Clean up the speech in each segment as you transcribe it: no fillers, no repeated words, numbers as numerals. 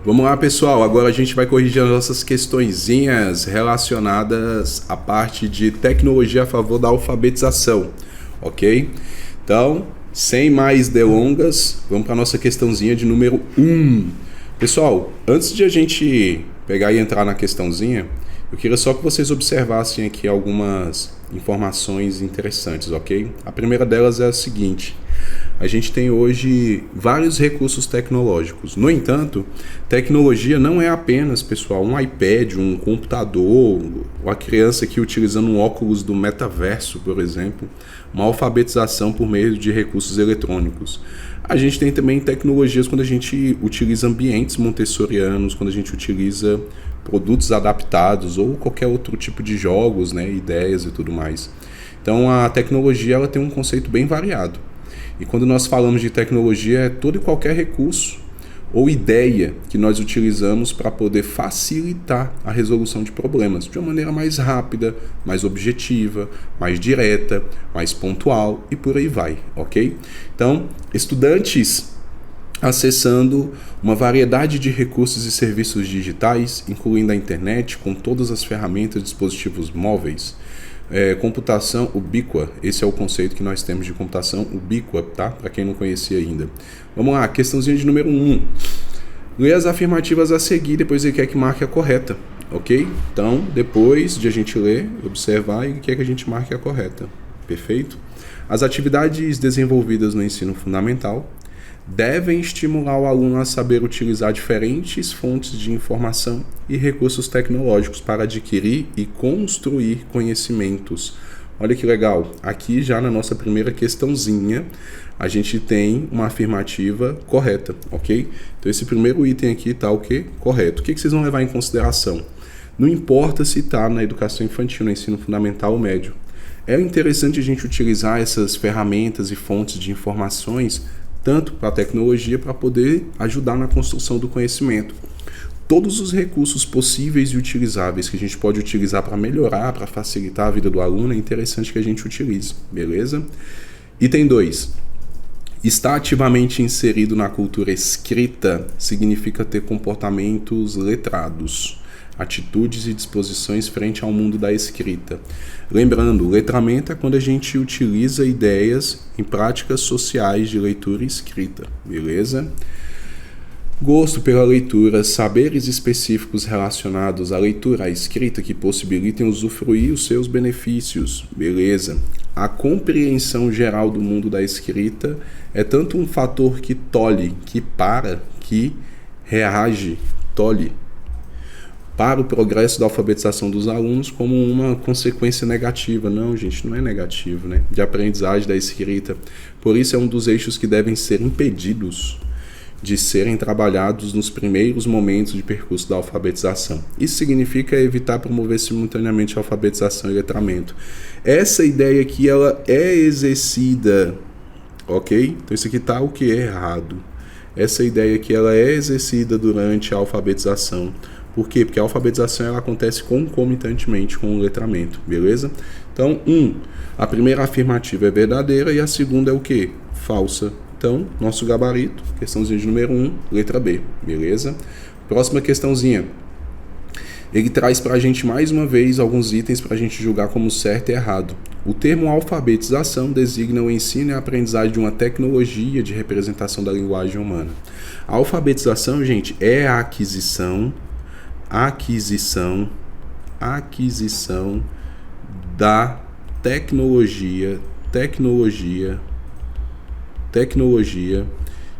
Vamos lá, pessoal. Agora a gente vai corrigir as nossas questõezinhas relacionadas à parte de tecnologia a favor da alfabetização, ok? Então, sem mais delongas, vamos para a nossa questãozinha de número 1. Pessoal, antes de a gente pegar e entrar na questãozinha, eu queria só que vocês observassem aqui algumas informações interessantes, ok? A primeira delas é a seguinte: a gente tem hoje vários recursos tecnológicos. No entanto, tecnologia não é apenas, pessoal, um iPad, um computador, uma criança aqui utilizando um óculos do metaverso, por exemplo, uma alfabetização por meio de recursos eletrônicos. A gente tem também tecnologias quando a gente utiliza ambientes montessorianos, quando a gente utiliza produtos adaptados ou qualquer outro tipo de jogos, né, ideias e tudo mais. Então a tecnologia ela tem um conceito bem variado. E quando nós falamos de tecnologia, é todo e qualquer recurso ou ideia que nós utilizamos para poder facilitar a resolução de problemas de uma maneira mais rápida, mais objetiva, mais direta, mais pontual e por aí vai, ok? Então, estudantes acessando uma variedade de recursos e serviços digitais, incluindo a internet, com todas as ferramentas e dispositivos móveis. Computação ubíqua, esse é o conceito que nós temos de computação ubíqua, tá? Para quem não conhecia ainda. Vamos lá, questãozinha de número 1. Lê as afirmativas a seguir, depois ele quer que marque a correta, ok? Então, depois de a gente ler, observar e quer que a gente marque a correta, perfeito? As atividades desenvolvidas no ensino fundamental devem estimular o aluno a saber utilizar diferentes fontes de informação e recursos tecnológicos para adquirir e construir conhecimentos. Olha que legal, aqui já na nossa primeira questãozinha, a gente tem uma afirmativa correta, ok? Então esse primeiro item aqui está o quê? Correto. O que vocês vão levar em consideração? Não importa se está na educação infantil, no ensino fundamental ou médio. É interessante a gente utilizar essas ferramentas e fontes de informações tanto para a tecnologia, para poder ajudar na construção do conhecimento. Todos os recursos possíveis e utilizáveis que a gente pode utilizar para melhorar, para facilitar a vida do aluno, é interessante que a gente utilize, beleza? Item 2. Estar ativamente inserido na cultura escrita significa ter comportamentos letrados, atitudes e disposições frente ao mundo da escrita. Lembrando, letramento é quando a gente utiliza ideias em práticas sociais de leitura e escrita, beleza? Gosto pela leitura, saberes específicos relacionados à leitura, à escrita que possibilitem usufruir os seus benefícios, beleza? A compreensão geral do mundo da escrita é tanto um fator que tolhe, que para, que reage, tolhe, para o progresso da alfabetização dos alunos como uma consequência negativa. Não, gente, não é negativo, né? De aprendizagem da escrita. Por isso é um dos eixos que devem ser impedidos de serem trabalhados nos primeiros momentos de percurso da alfabetização. Isso significa evitar promover simultaneamente a alfabetização e letramento. Essa ideia aqui, ela é exercida, ok? Então isso aqui está o que é errado. Essa ideia aqui, ela é exercida durante a alfabetização. Por quê? Porque a alfabetização ela acontece concomitantemente com o letramento, beleza? Então, a primeira afirmativa é verdadeira e a segunda é o quê? Falsa. Então, nosso gabarito, questãozinha de número 1, letra B, beleza? Próxima questãozinha. Ele traz para a gente mais uma vez alguns itens para a gente julgar como certo e errado. O termo alfabetização designa o ensino e a aprendizagem de uma tecnologia de representação da linguagem humana. A alfabetização, gente, é a aquisição da tecnologia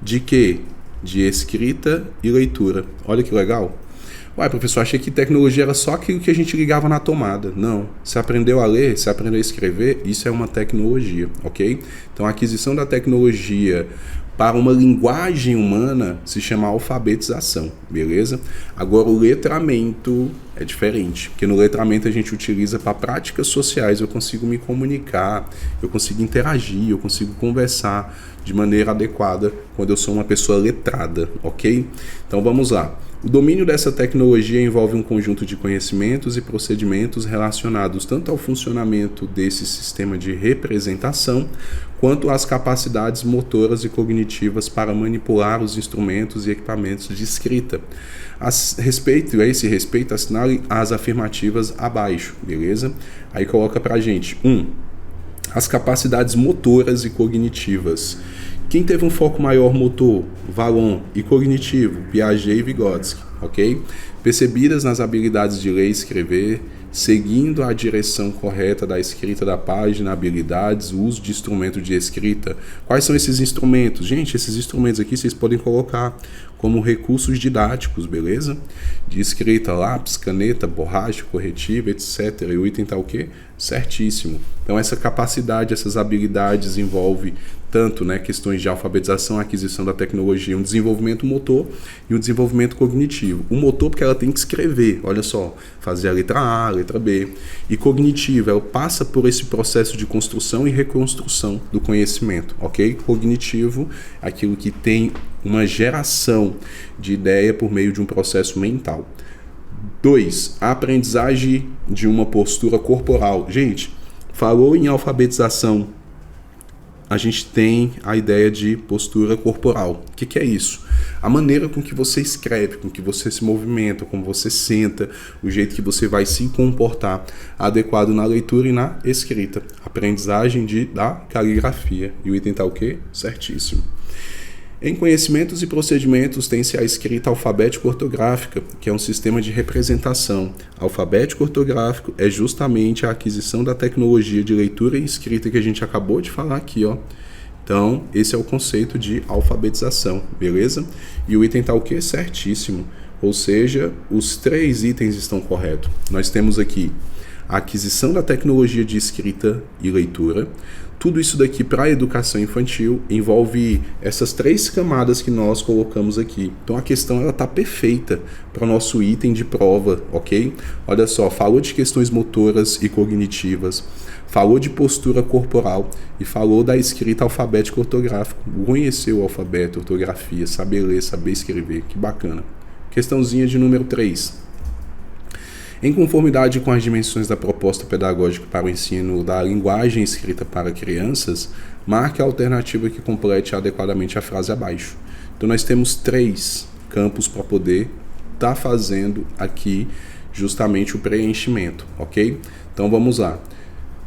de quê? De escrita e leitura. Olha que legal. Uai, professor, achei que tecnologia era só aquilo que a gente ligava na tomada. Não. Você aprendeu a ler, você aprendeu a escrever, isso é uma tecnologia, ok? Então a aquisição da tecnologia para uma linguagem humana se chama alfabetização, beleza? Agora o letramento é diferente, porque no letramento a gente utiliza para práticas sociais, eu consigo me comunicar, eu consigo interagir, eu consigo conversar de maneira adequada quando eu sou uma pessoa letrada, ok? Então vamos lá. O domínio dessa tecnologia envolve um conjunto de conhecimentos e procedimentos relacionados tanto ao funcionamento desse sistema de representação quanto às capacidades motoras e cognitivas para manipular os instrumentos e equipamentos de escrita. A esse respeito, assinale as afirmativas abaixo, beleza? Aí coloca pra gente. 1. As capacidades motoras e cognitivas. Quem teve um foco maior motor, Vallon, e cognitivo, Piaget e Vygotsky, ok? Percebidas nas habilidades de ler e escrever, seguindo a direção correta da escrita da página, habilidades, uso de instrumento de escrita. Quais são esses instrumentos? Gente, esses instrumentos aqui vocês podem colocar como recursos didáticos, beleza? De escrita, lápis, caneta, borracha, corretivo, etc. E o item tá o quê? Certíssimo. Então essa capacidade, essas habilidades envolve tanto, né, questões de alfabetização, aquisição da tecnologia, um desenvolvimento motor e um desenvolvimento cognitivo. O motor porque ela tem que escrever, olha só, fazer a letra A, a letra B. E cognitivo, ela passa por esse processo de construção e reconstrução do conhecimento, ok? Cognitivo, aquilo que tem uma geração de ideia por meio de um processo mental. 2. A aprendizagem de uma postura corporal. Gente, falou em alfabetização, a gente tem a ideia de postura corporal. O que é isso? A maneira com que você escreve, com que você se movimenta, como você senta, o jeito que você vai se comportar adequado na leitura e na escrita. Aprendizagem da caligrafia. E o item tá o quê? Certíssimo. Em conhecimentos e procedimentos tem-se a escrita alfabético-ortográfica, que é um sistema de representação. Alfabético-ortográfico é justamente a aquisição da tecnologia de leitura e escrita que a gente acabou de falar aqui, ó. Então, esse é o conceito de alfabetização, beleza? E o item tá o quê? Certíssimo. Ou seja, os 3 itens estão corretos. Nós temos aqui a aquisição da tecnologia de escrita e leitura. Tudo isso daqui para a educação infantil envolve essas 3 camadas que nós colocamos aqui. Então a questão ela tá perfeita para o nosso item de prova, ok? Olha só, falou de questões motoras e cognitivas, falou de postura corporal e falou da escrita alfabética ortográfica. Conhecer o alfabeto, ortografia, saber ler, saber escrever, que bacana. Questãozinha de número 3. Em conformidade com as dimensões da proposta pedagógica para o ensino da linguagem escrita para crianças, marque a alternativa que complete adequadamente a frase abaixo. Então nós temos 3 campos para poder estar fazendo aqui justamente o preenchimento, ok? Então vamos lá.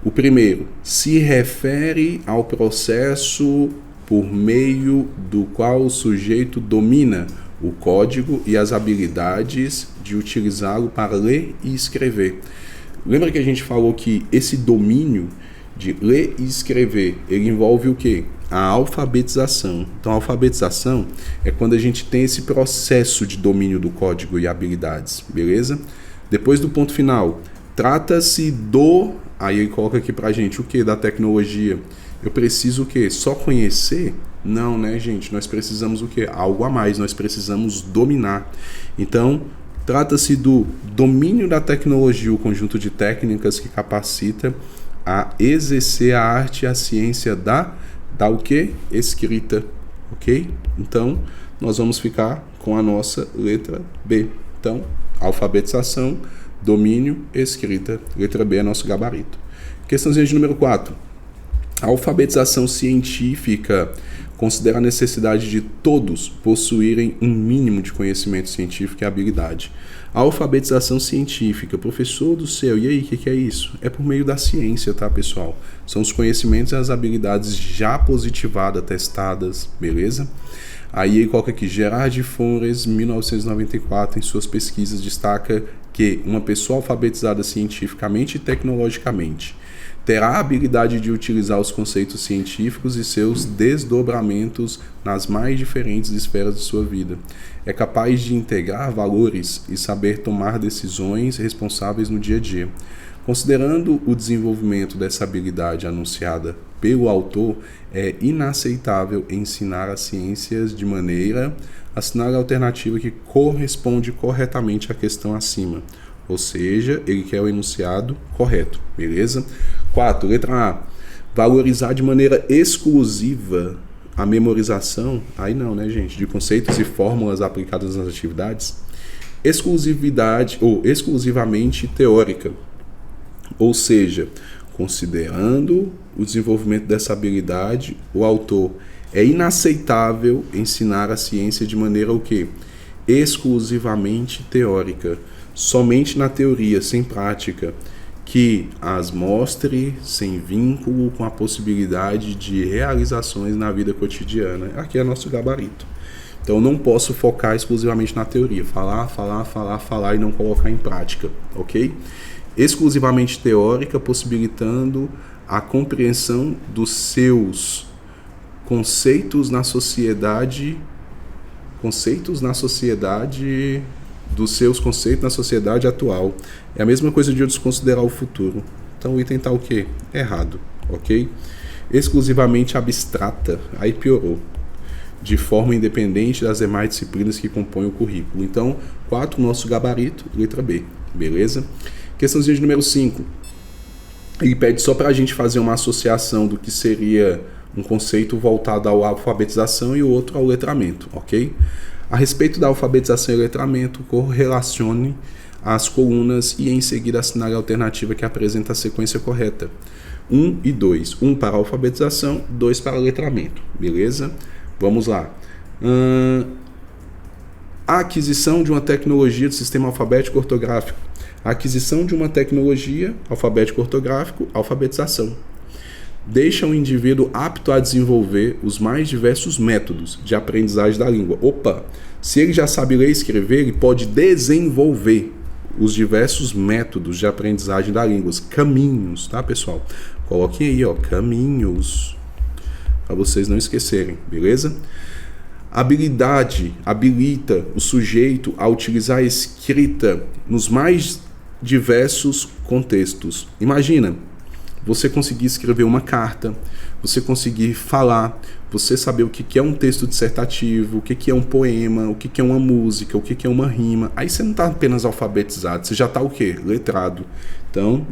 O primeiro, se refere ao processo por meio do qual o sujeito domina o código e as habilidades de utilizá-lo para ler e escrever. Lembra que a gente falou que esse domínio de ler e escrever, ele envolve o quê? A alfabetização. Então, a alfabetização é quando a gente tem esse processo de domínio do código e habilidades, beleza? Depois do ponto final, trata-se do... Aí ele coloca aqui pra gente o quê? Da tecnologia. Eu preciso o quê? Só conhecer? Não, né, gente? Nós precisamos o quê? Algo a mais, nós precisamos dominar. Então, trata-se do domínio da tecnologia, o conjunto de técnicas que capacita a exercer a arte e a ciência da o quê? Escrita, ok? Então, nós vamos ficar com a nossa letra B. Então, alfabetização, domínio, escrita. Letra B é nosso gabarito. Questãozinha de número 4. A alfabetização científica considera a necessidade de todos possuírem um mínimo de conhecimento científico e habilidade. A alfabetização científica, professor do céu, e aí, o que é isso? É por meio da ciência, tá, pessoal? São os conhecimentos e as habilidades já positivadas, testadas, beleza? Aí ele coloca aqui, Gerard Fores, 1994, em suas pesquisas, destaca que uma pessoa alfabetizada cientificamente e tecnologicamente terá a habilidade de utilizar os conceitos científicos e seus desdobramentos nas mais diferentes esferas de sua vida. É capaz de integrar valores e saber tomar decisões responsáveis no dia a dia. Considerando o desenvolvimento dessa habilidade anunciada pelo autor, é inaceitável ensinar as ciências de maneira a assinar a alternativa que corresponde corretamente à questão acima. Ou seja, ele quer o enunciado correto, beleza? 4, letra A. Valorizar de maneira exclusiva a memorização, aí não, né, gente, de conceitos e fórmulas aplicadas nas atividades. Exclusividade ou exclusivamente teórica. Ou seja, Considerando o desenvolvimento dessa habilidade, o autor é inaceitável ensinar a ciência de maneira o quê? Exclusivamente teórica, somente na teoria, sem prática, que as mostre sem vínculo com a possibilidade de realizações na vida cotidiana. Aqui é nosso gabarito. Então, não posso focar exclusivamente na teoria, falar e não colocar em prática, ok? Exclusivamente teórica, possibilitando a compreensão dos seus conceitos na sociedade, dos seus conceitos na sociedade atual. É a mesma coisa de eu desconsiderar o futuro. Então, o item está o quê? Errado, ok? Exclusivamente abstrata, aí piorou. De forma independente das demais disciplinas que compõem o currículo. Então, 4, nosso gabarito, letra B, beleza? Questãozinha de número 5. Ele pede só para a gente fazer uma associação do que seria um conceito voltado à alfabetização e o outro ao letramento, ok? A respeito da alfabetização e letramento, correlacione as colunas e em seguida assinale a alternativa que apresenta a sequência correta. 1 e 2. 1 para a alfabetização, 2 para o letramento, beleza? Vamos lá. A aquisição de uma tecnologia do sistema alfabético ortográfico. A aquisição de uma tecnologia alfabético ortográfico, alfabetização. Deixa o indivíduo apto a desenvolver os mais diversos métodos de aprendizagem da língua. Opa! Se ele já sabe ler e escrever, ele pode desenvolver os diversos métodos de aprendizagem da língua, os caminhos, tá, pessoal? Coloquem aí, ó, caminhos, para vocês não esquecerem, beleza? Habilidade habilita o sujeito a utilizar a escrita nos mais diversos contextos. Imagina, você conseguir escrever uma carta, você conseguir falar, você saber o que é um texto dissertativo, o que é um poema, o que é uma música, o que é uma rima. Aí você não está apenas alfabetizado, você já está o quê? Letrado. Então,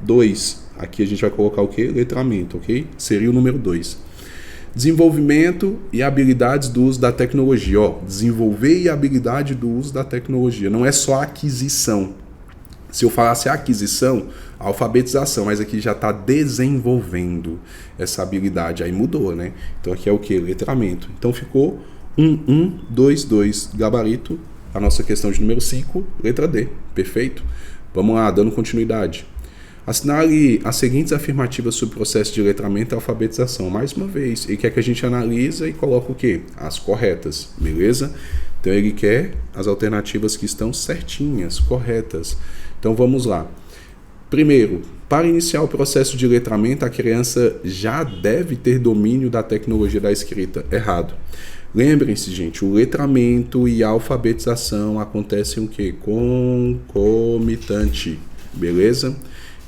2. Aqui a gente vai colocar o quê? Letramento, ok? Seria o número 2. Desenvolvimento e habilidades do uso da tecnologia. Ó, desenvolver e habilidade do uso da tecnologia. Não é só aquisição. Se eu falasse aquisição, alfabetização, mas aqui já está desenvolvendo essa habilidade. Aí mudou, né? Então aqui é o que? Letramento. Então ficou 1, 2, 2. Gabarito, a nossa questão de número 5, letra D. Perfeito? Vamos lá, dando continuidade. Assinale as seguintes afirmativas sobre o processo de letramento e alfabetização. Mais uma vez, ele quer que a gente analise e coloque o quê? As corretas, beleza? Então ele quer as alternativas que estão certinhas, corretas. Então vamos lá. Primeiro, para iniciar o processo de letramento, a criança já deve ter domínio da tecnologia da escrita. Errado. Lembrem-se, gente, o letramento e a alfabetização acontecem o quê? Concomitante, beleza?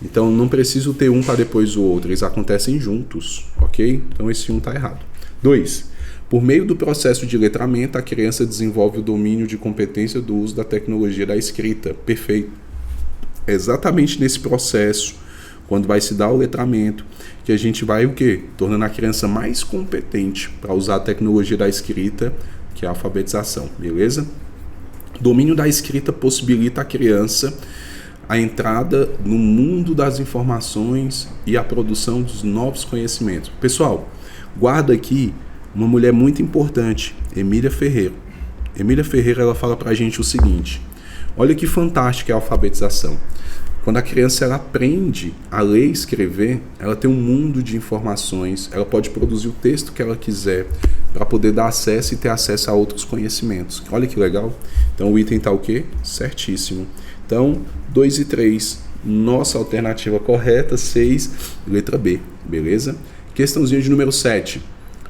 Então não preciso ter um para depois o outro, eles acontecem juntos, ok? Então esse 1 está errado. 2. Por meio do processo de letramento, a criança desenvolve o domínio de competência do uso da tecnologia da escrita. Perfeito. É exatamente nesse processo, quando vai se dar o letramento, que a gente vai o quê? Tornando a criança mais competente para usar a tecnologia da escrita, que é a alfabetização, beleza? Domínio da escrita possibilita a criança a entrada no mundo das informações e a produção dos novos conhecimentos. Pessoal, guarda aqui uma mulher muito importante, Emília Ferreira. Emília Ferreira, ela fala pra gente o seguinte: olha que fantástica é a alfabetização. Quando a criança ela aprende a ler e escrever, ela tem um mundo de informações, ela pode produzir o texto que ela quiser para poder dar acesso e ter acesso a outros conhecimentos. Olha que legal. Então o item está o quê? Certíssimo. Então, 2 e 3, nossa alternativa correta, 6, letra B, beleza? Questãozinha de número 7.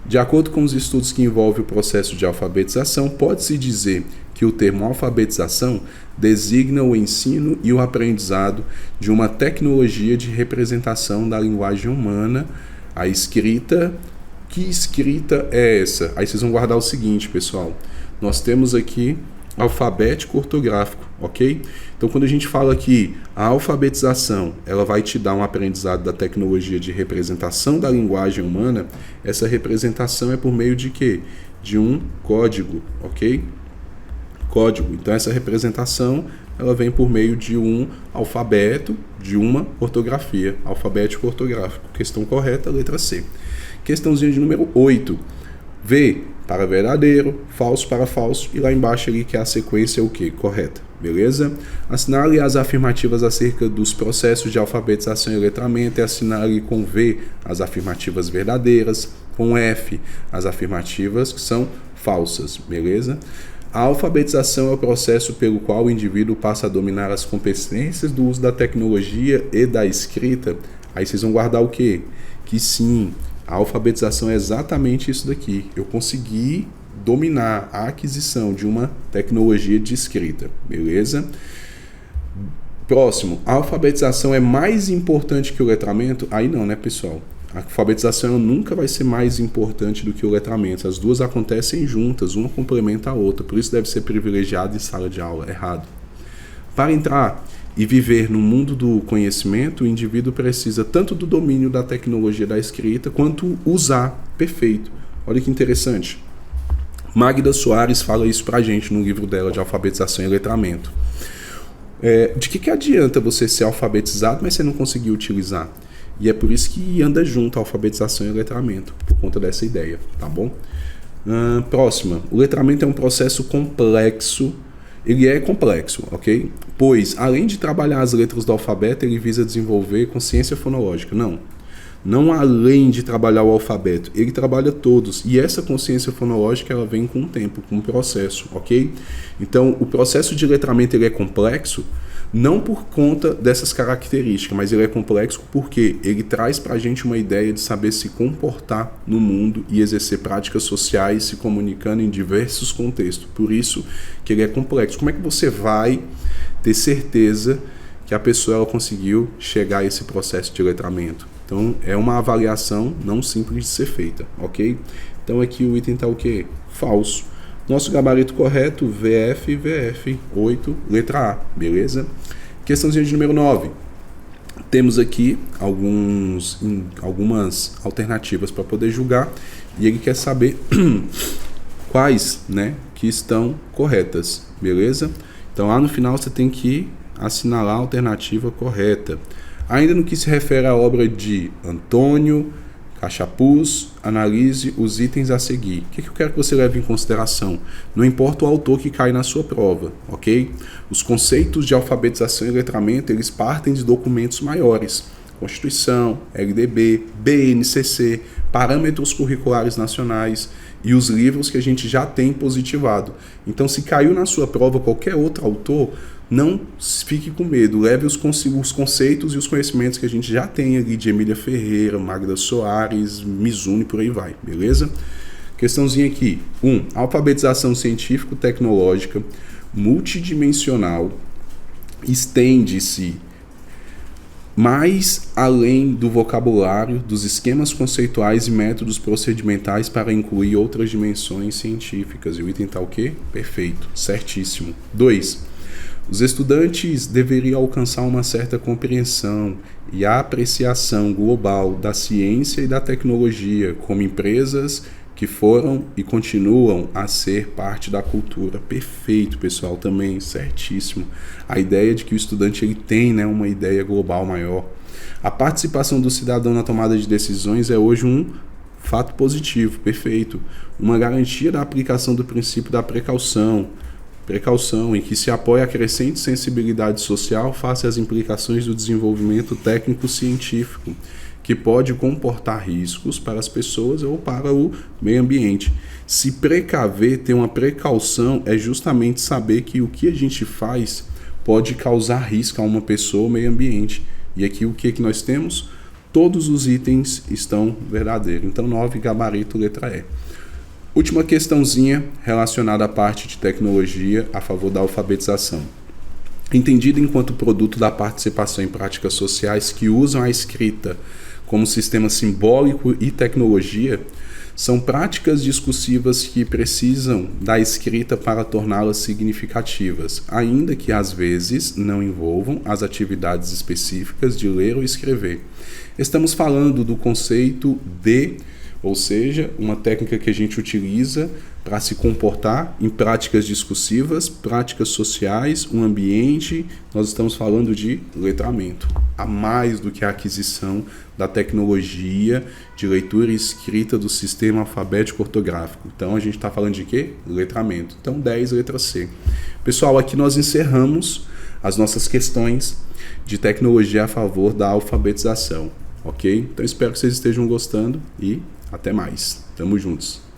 De acordo com os estudos que envolvem o processo de alfabetização, pode-se dizer que o termo alfabetização designa o ensino e o aprendizado de uma tecnologia de representação da linguagem humana, a escrita. Que escrita é essa? Aí vocês vão guardar o seguinte, pessoal. Nós temos aqui alfabético ortográfico, ok? Então, quando a gente fala aqui a alfabetização, ela vai te dar um aprendizado da tecnologia de representação da linguagem humana. Essa representação é por meio de quê? De um código, ok? Código. Então, essa representação ela vem por meio de um alfabeto, de uma ortografia, alfabético ortográfico. Questão correta, letra C. Questãozinha de número 8. V para verdadeiro, falso para falso, e lá embaixo ali que é a sequência o quê? Correta, beleza? Assinale as afirmativas acerca dos processos de alfabetização e letramento e assinale com V as afirmativas verdadeiras, com F as afirmativas que são falsas, beleza? A alfabetização é o processo pelo qual o indivíduo passa a dominar as competências do uso da tecnologia e da escrita. Aí vocês vão guardar o quê? Que sim, a alfabetização é exatamente isso daqui. Eu consegui dominar a aquisição de uma tecnologia de escrita, beleza? Próximo, a alfabetização é mais importante que o letramento? Aí não, né, pessoal? A alfabetização nunca vai ser mais importante do que o letramento. As duas acontecem juntas, uma complementa a outra. Por isso deve ser privilegiado em sala de aula. Errado. Para entrar e viver no mundo do conhecimento, o indivíduo precisa tanto do domínio da tecnologia da escrita, quanto usar. Perfeito. Olha que interessante. Magda Soares fala isso pra gente no livro dela de alfabetização e letramento. De que adianta você ser alfabetizado, mas você não conseguir utilizar? E é por isso que anda junto a alfabetização e letramento, por conta dessa ideia, tá bom? Próxima. O letramento é um processo complexo. Ele é complexo, ok? Pois, além de trabalhar as letras do alfabeto, ele visa desenvolver consciência fonológica. Não além de trabalhar o alfabeto, ele trabalha todos. E essa consciência fonológica, ela vem com o tempo, com o processo, ok? Então, o processo de letramento, ele é complexo, não por conta dessas características, mas ele é complexo porque ele traz para a gente uma ideia de saber se comportar no mundo e exercer práticas sociais, se comunicando em diversos contextos. Por isso que ele é complexo. Como é que você vai ter certeza que a pessoa ela conseguiu chegar a esse processo de letramento? Então, é uma avaliação não simples de ser feita, ok? Então, aqui o item está o quê? Falso. Nosso gabarito correto, VF, 8, letra A, beleza? Questãozinha de número 9. Temos aqui algumas alternativas para poder julgar e ele quer saber quais, né, que estão corretas, beleza? Então lá no final você tem que assinalar a alternativa correta. Ainda no que se refere à obra de Antônio Cachapuz, analise os itens a seguir. O que eu quero que você leve em consideração? Não importa o autor que cai na sua prova, ok? Os conceitos de alfabetização e letramento, eles partem de documentos maiores. Constituição, LDB, BNCC, parâmetros curriculares nacionais e os livros que a gente já tem positivado. Então, se caiu na sua prova qualquer outro autor, não fique com medo, leve os conceitos e os conhecimentos que a gente já tem ali de Emília Ferreira, Magda Soares, Mizuno e por aí vai, beleza? Questãozinha aqui. 1. Alfabetização científico-tecnológica multidimensional estende-se mais além do vocabulário, dos esquemas conceituais e métodos procedimentais para incluir outras dimensões científicas. E o item tá o quê? Perfeito, certíssimo. 2. Os estudantes deveriam alcançar uma certa compreensão e apreciação global da ciência e da tecnologia como empresas que foram e continuam a ser parte da cultura. Perfeito, pessoal, também certíssimo. A ideia de que o estudante ele tem, né, uma ideia global maior. A participação do cidadão na tomada de decisões é hoje um fato positivo, perfeito. Uma garantia da aplicação do princípio da precaução em que se apoia a crescente sensibilidade social face às implicações do desenvolvimento técnico-científico, que pode comportar riscos para as pessoas ou para o meio ambiente. Se precaver, ter uma precaução, é justamente saber que o que a gente faz pode causar risco a uma pessoa ou meio ambiente. E aqui o que nós temos? Todos os itens estão verdadeiros. Então 9, gabarito, letra E. Última questãozinha relacionada à parte de tecnologia a favor da alfabetização. Entendida enquanto produto da participação em práticas sociais que usam a escrita como sistema simbólico e tecnologia, são práticas discursivas que precisam da escrita para torná-las significativas, ainda que às vezes não envolvam as atividades específicas de ler ou escrever. Estamos falando do conceito de ou seja, uma técnica que a gente utiliza para se comportar em práticas discursivas, práticas sociais, um ambiente. Nós estamos falando de letramento, a mais do que a aquisição da tecnologia de leitura e escrita do sistema alfabético ortográfico. Então a gente está falando de quê? Letramento. Então 10, letra C. Pessoal, aqui nós encerramos as nossas questões de tecnologia a favor da alfabetização, ok? Então espero que vocês estejam gostando e até mais. Tamo juntos.